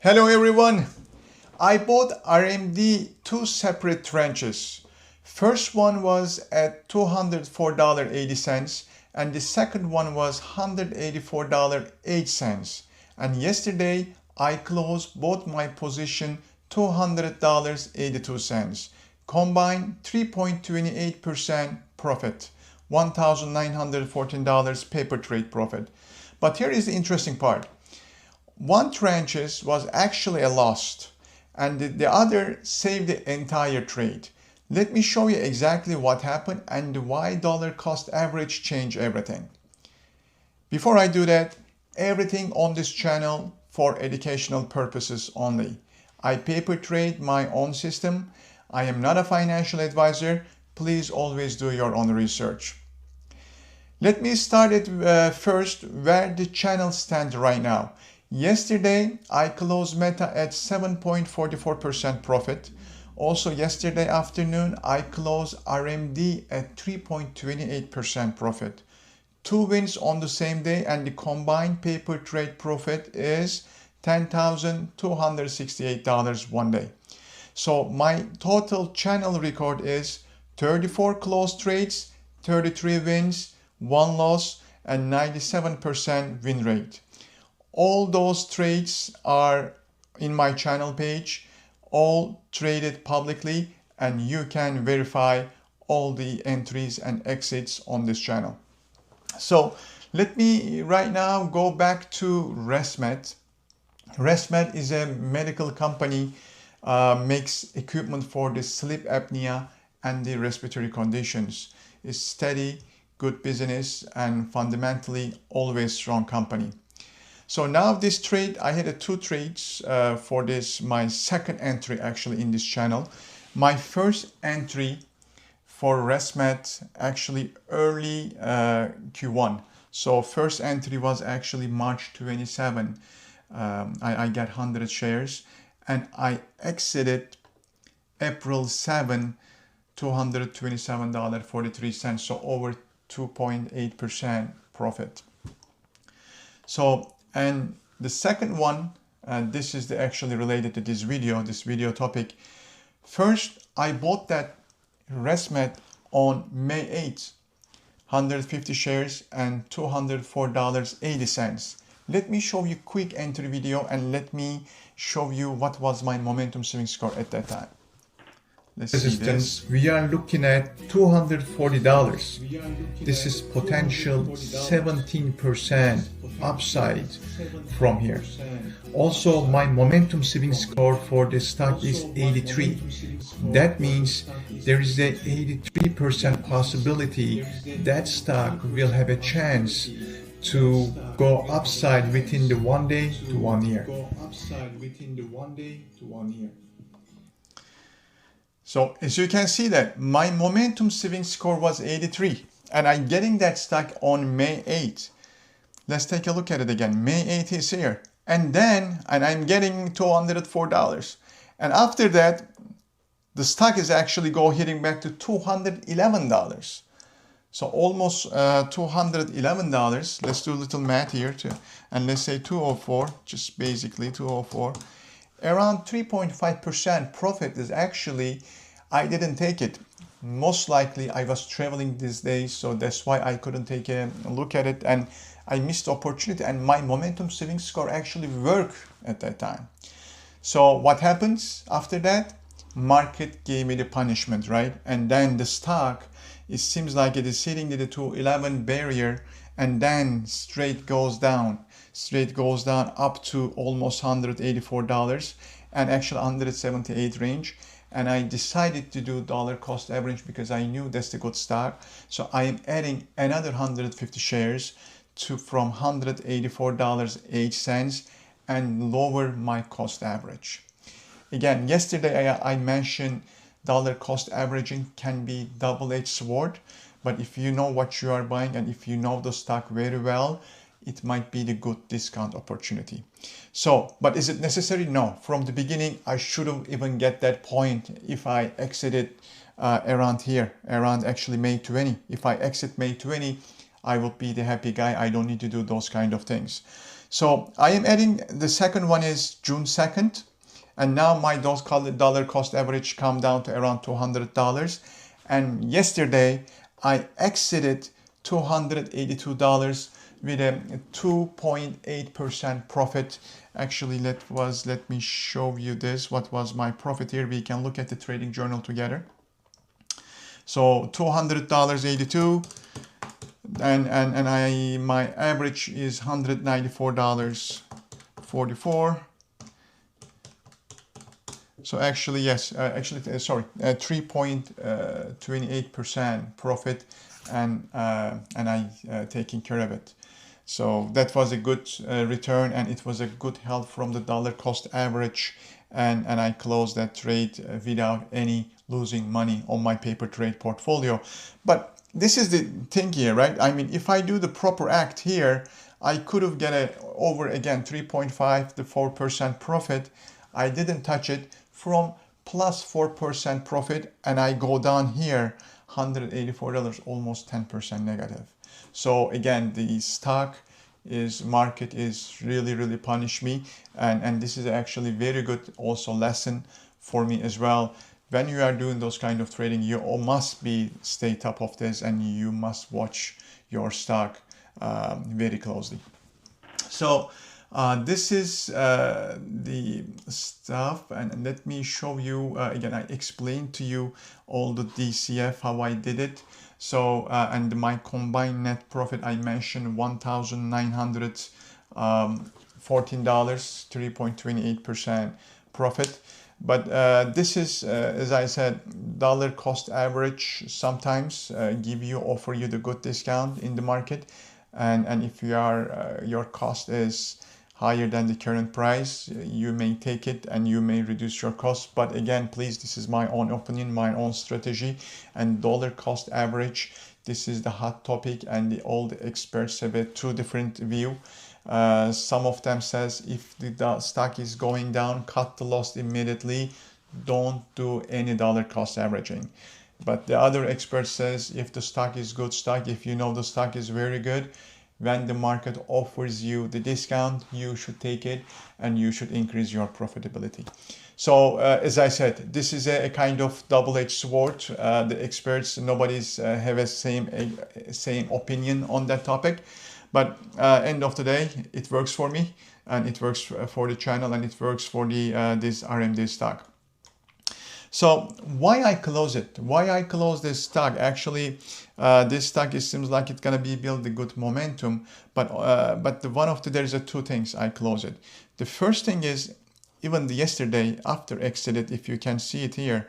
Hello everyone. I bought RMD two separate tranches. First one was at $204.80 and the second one was $184.08. And yesterday I closed both my position $200.82. Combined 3.28% profit, $1,914 paper trade profit. But here is the interesting part. One tranches was actually a loss and the other saved the entire trade. Let me show you exactly what happened and why dollar cost average changed everything. Before I do that, everything on this channel for educational purposes only. I paper trade my own system. I am not a financial advisor. Please always do your own research. Let me start it first where the channel stands right now. Yesterday, I closed Meta at 7.44% profit. Also yesterday afternoon, I closed RMD at 3.28% profit. Two wins on the same day and the combined paper trade profit is $10,268 one day. So my total channel record is 34 closed trades, 33 wins, 1 loss, and 97% win rate. All those trades are in my channel page, all traded publicly, and you can verify all the entries and exits on this channel. So let me right now go back to ResMed. ResMed is a medical company, makes equipment for the sleep apnea and the respiratory conditions. It's steady, good business, and fundamentally always strong company. So now this trade, I had two trades for this, my second entry actually in this channel. My first entry for ResMed actually early Q1. So first entry was actually March 27. I got 100 shares and I exited April 7, $227.43. So over 2.8% profit. So, and the second one, this is actually related to this video topic. First, I bought that ResMed on May 8th, 150 shares and $204.80. Let me show you quick entry video and let me show you what was my momentum swing score at that time. Let's see this. We are looking at $240. This is potential 17% upside from here. Also, my momentum swing score for the stock is 83. That means there is a 83% possibility that stock will have a chance to go upside within the 1 day to 1 year. So as you can see that my momentum swing score was 83 and I'm getting that stock on May 8th. Let's take a look at it again. May 8th is here. And I'm getting $204. And after that, the stock is actually hitting back to $211. So almost $211. Let's do a little math here too. And let's say 204, just basically 204. Around 3.5% profit is actually, I didn't take it. Most likely I was traveling these days, so that's why I couldn't take a look at it and I missed the opportunity and my momentum swing score actually worked at that time. So what happens after that? Market gave me the punishment, right? And then the stock, it seems like it is hitting the 211 barrier and then straight goes down up to almost $184 and actually $178 range. And I decided to do dollar cost average because I knew that's the good stock. So I am adding another 150 shares from $184.08 and lower my cost average. Again, yesterday I mentioned dollar cost averaging can be double-edged sword, but if you know what you are buying and if you know the stock very well, it might be the good discount opportunity. So, but is it necessary? No. From the beginning, I shouldn't even get that point if I exited around here, around actually May 20. If I exit May 20, I will be the happy guy. I don't need to do those kind of things. So I am adding the second one is June 2nd. And now my dollar cost average come down to around $200. And yesterday I exited $282 with a 2.8% profit. Actually, let me show you this. What was my profit here? We can look at the trading journal together. So $200.82, and my average is $194.44. So actually, yes, 3.28% profit, and I taking care of it. So that was a good return, and it was a good help from the dollar cost average, and I closed that trade without any losing money on my paper trade portfolio. But this is the thing here, right? I mean, if I do the proper act here, I could have get over again 3.5 to 4% profit. I didn't touch it from plus 4% profit, and I go down here $184, almost 10% negative. So again, the market is really punish me, and this is actually very good also lesson for me as well. When you are doing those kind of trading, you must stay top of this, and you must watch your stock very closely. So this is the stuff, and let me show you again. I explained to you all the DCF, how I did it. So and my combined net profit, I mentioned $1,914, 3.28% profit. But this is, as I said, dollar cost average sometimes offer you the good discount in the market, and if your cost is higher than the current price, you may take it and you may reduce your cost. But again, please, this is my own opinion, my own strategy, and dollar cost average, this is the hot topic, and all the experts have a two different view. Some of them says if the stock is going down, cut the loss immediately, don't do any dollar cost averaging. But the other expert says if the stock is good stock, if you know the stock is very good, when the market offers you the discount, you should take it and you should increase your profitability. So as I said, this is a kind of double-edged sword. The experts, nobody's have a same opinion on that topic. But end of the day, it works for me, and it works for the channel, and it works for the this RMD stock. So why I close it? Why I close this stock? Actually, this stock, it seems like it's gonna be build a good momentum, but there's two things I close it. The first thing is, even yesterday after exited, if you can see it here,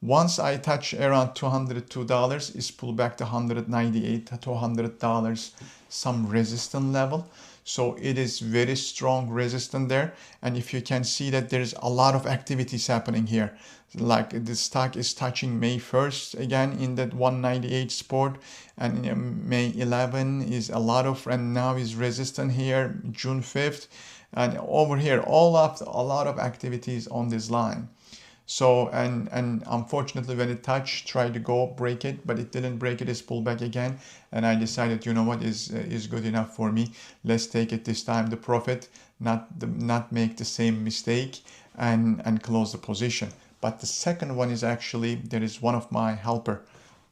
once I touch around $202, it's pulled back to $198 to $200, some resistance level. So it is very strong resistance there. And if you can see that there's a lot of activities happening here, like the stock is touching May 1st again in that 198 support, and May 11 is a lot of, and now is resistant here, June 5th, and over here, a lot of activities on this line. So, and unfortunately when it touched, tried to go break it, but it didn't break it, it's pulled back again. And I decided, you know what, is good enough for me. Let's take it this time, the profit, not make the same mistake, and close the position. But the second one is actually, there is one of my helper,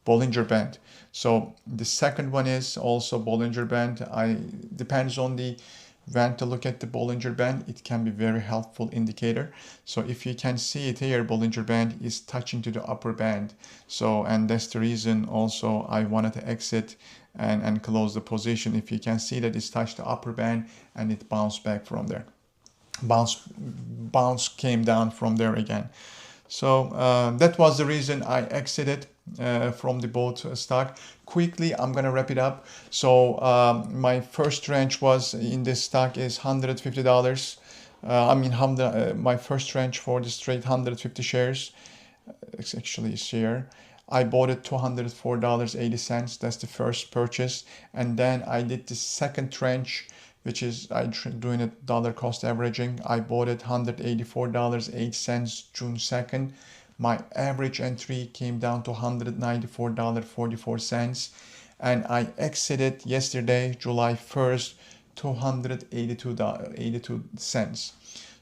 Bollinger Band. So the second one is also Bollinger Band. Depends on the when to look at the Bollinger Band, it can be very helpful indicator. So if you can see it here, Bollinger Band is touching to the upper band. So, and that's the reason also I wanted to exit and close the position. If you can see that it's touched the upper band and it bounced back from there. Bounce came down from there again. So that was the reason I exited from the both stock. Quickly, I'm gonna wrap it up. So my first tranche was in this stock is $150. My first tranche for this trade, 150 shares. It's actually a share. I bought it $204.80. That's the first purchase, and then I did the second tranche, which is doing it dollar cost averaging. I bought it $184.08 June 2nd. My average entry came down to $194.44, and I exited yesterday, July 1st, $282.82.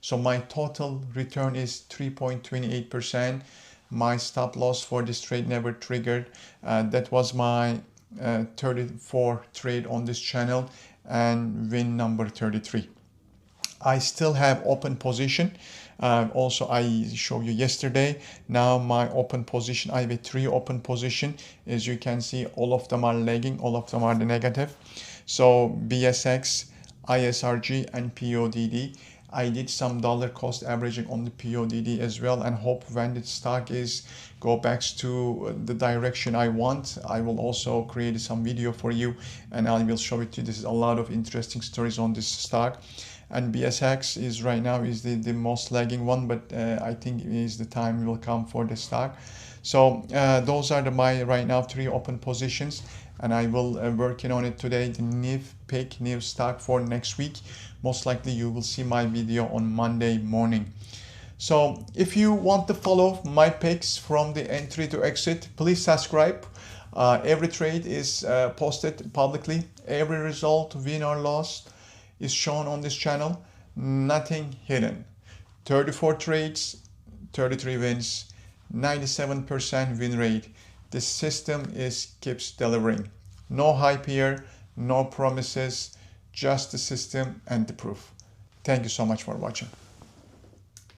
So my total return is 3.28%. My stop loss for this trade never triggered. That was my 34 trade on this channel, and win number 33. I still have open position. Also, I showed you yesterday. Now my open position, I have 3 open position. As you can see, all of them are lagging, all of them are the negative. So BSX, ISRG, and PODD. I did some dollar cost averaging on the PODD as well, and hope when the stock is go back to the direction I want, I will also create some video for you and I will show it to you. This is a lot of interesting stories on this stock. And BSX is right now is the most lagging one, but I think it is the time will come for the stock. So those are my right now 3 open positions, and I will working on it today. The new stock for next week. Most likely you will see my video on Monday morning. So if you want to follow my picks from the entry to exit, please subscribe. Every trade is posted publicly. Every result, win or loss, is shown on this channel. Nothing hidden. 34 trades, 33 wins, 97% win rate. The system keeps delivering. No hype here, no promises, just the system and the proof. Thank you so much for watching.